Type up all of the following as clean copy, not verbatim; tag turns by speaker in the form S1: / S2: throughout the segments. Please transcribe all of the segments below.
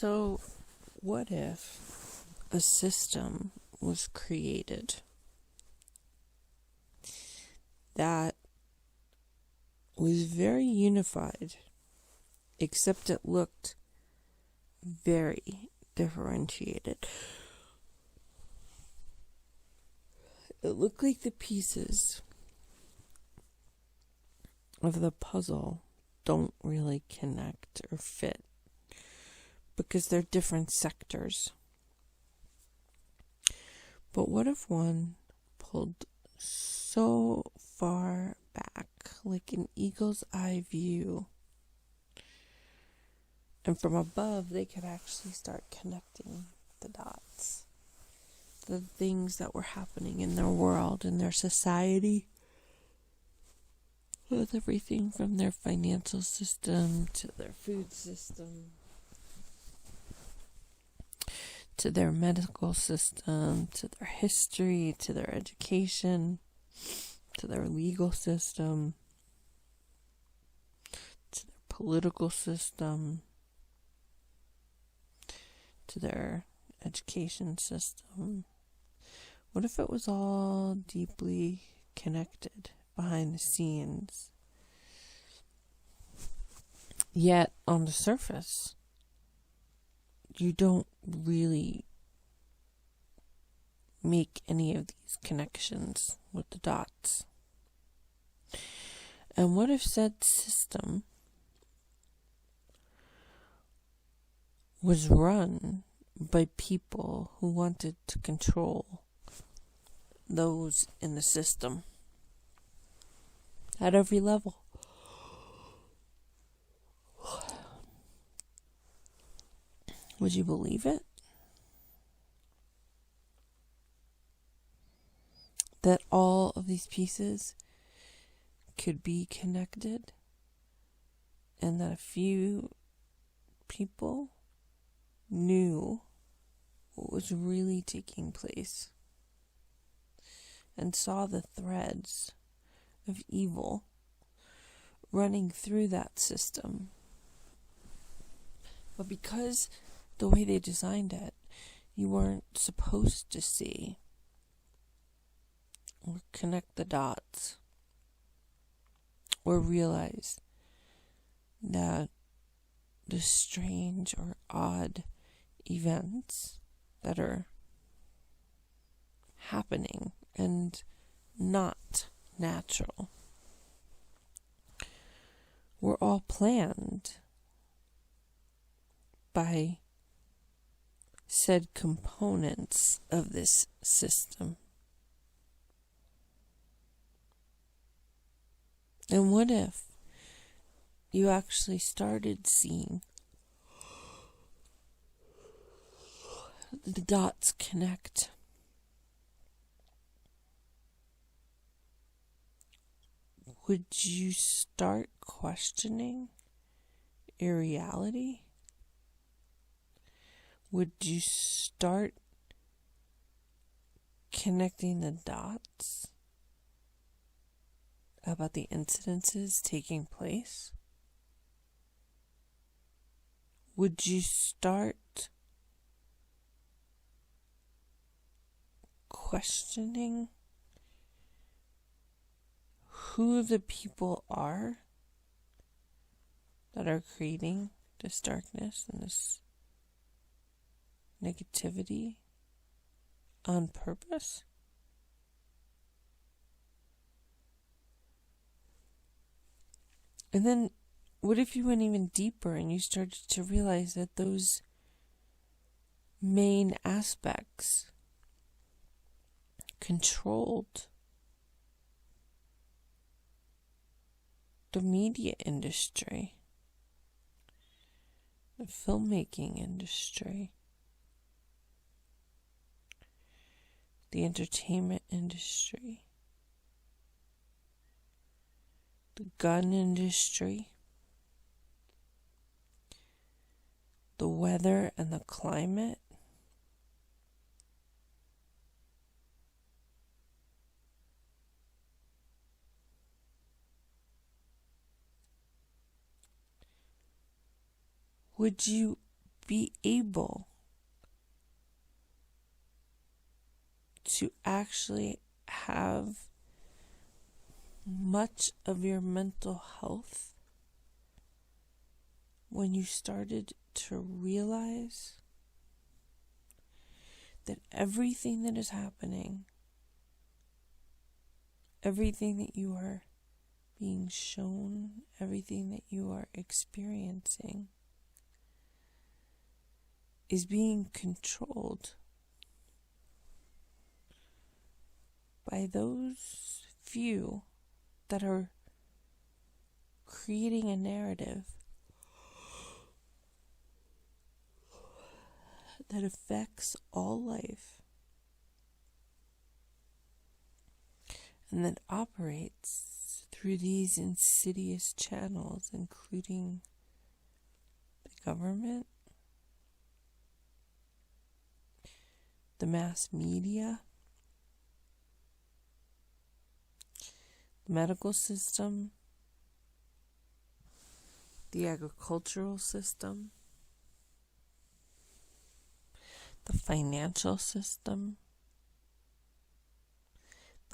S1: So, what if a system was created that was very unified, except it looked very differentiated? It looked like the pieces of the puzzle don't really connect or fit because they're different sectors. But what if one pulled so far back, like an eagle's eye view, and from above they could actually start connecting the dots, the things that were happening in their world, in their society, with everything from their financial system to their food system to their medical system, to their history, to their education, to their legal system, to their political system, to their education system. What if it was all deeply connected behind the scenes? Yet, on the surface, you don't really make any of these connections with the dots. And what if said system was run by people who wanted to control those in the system at every level? Would you believe it? That all of these pieces could be connected, and that a few people knew what was really taking place and saw the threads of evil running through that system. But because the way they designed it, you weren't supposed to see or connect the dots or realize that the strange or odd events that are happening and not natural were all planned by said components of this system. And what if you actually started seeing the dots connect? Would you start questioning your reality? Would you start connecting the dots about the incidences taking place? Would you start questioning who the people are that are creating this darkness and this negativity on purpose? And then what if you went even deeper and you started to realize that those main aspects controlled the media industry, the filmmaking industry, the entertainment industry, the gun industry, the weather and the climate, would you be able to actually have much of your mental health when you started to realize that everything that is happening, everything that you are being shown, everything that you are experiencing is being controlled by those few that are creating a narrative that affects all life and that operates through these insidious channels, including the government, the mass media, the medical system, the agricultural system, the financial system,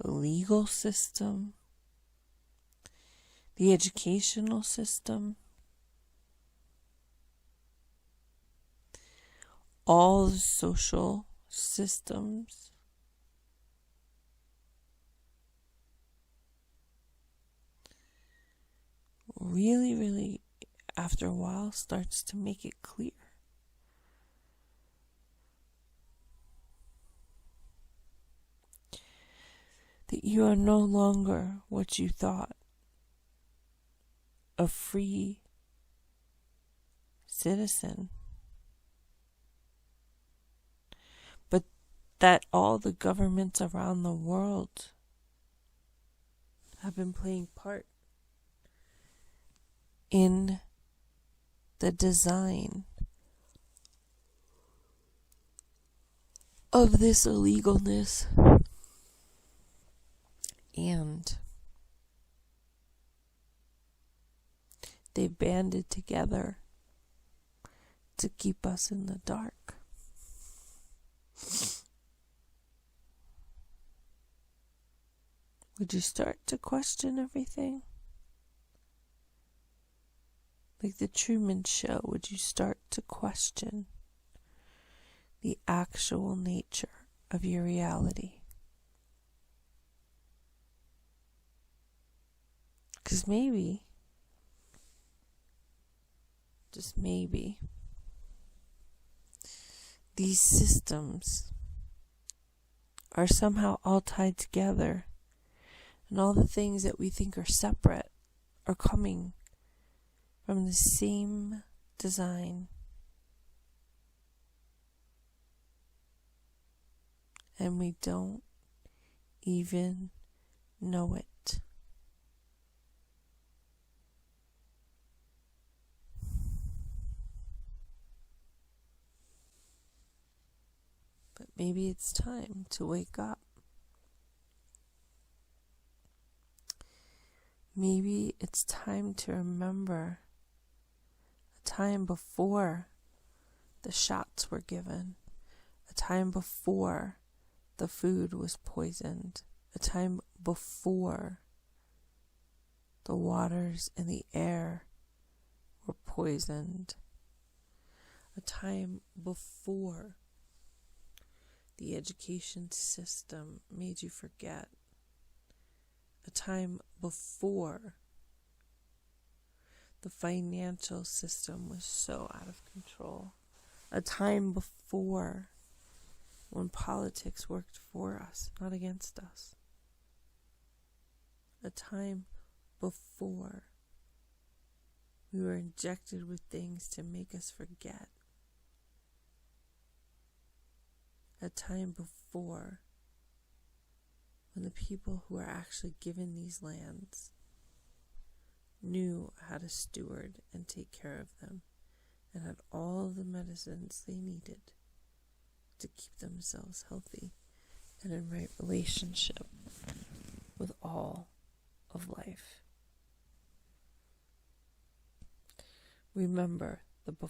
S1: the legal system, the educational system, all the social systems, really, after a while, starts to make it clear that you are no longer what you thought, a free citizen, but that all the governments around the world have been playing part in the design of this illegalness, and they banded together to keep us in the dark. Would you start to question everything? Like the Truman Show, would you start to question the actual nature of your reality? Because maybe, just maybe, these systems are somehow all tied together, and all the things that we think are separate are coming from the same design. And we don't even know it. But maybe it's time to wake up. Maybe it's time to remember a time before the shots were given, a time before the food was poisoned, a time before the waters and the air were poisoned, a time before the education system made you forget, a time before the financial system was so out of control, a time before when politics worked for us, not against us, a time before we were injected with things to make us forget, a time before when the people who are actually given these lands knew how to steward and take care of them and had all the medicines they needed to keep themselves healthy and in right relationship with all of life. Remember the before.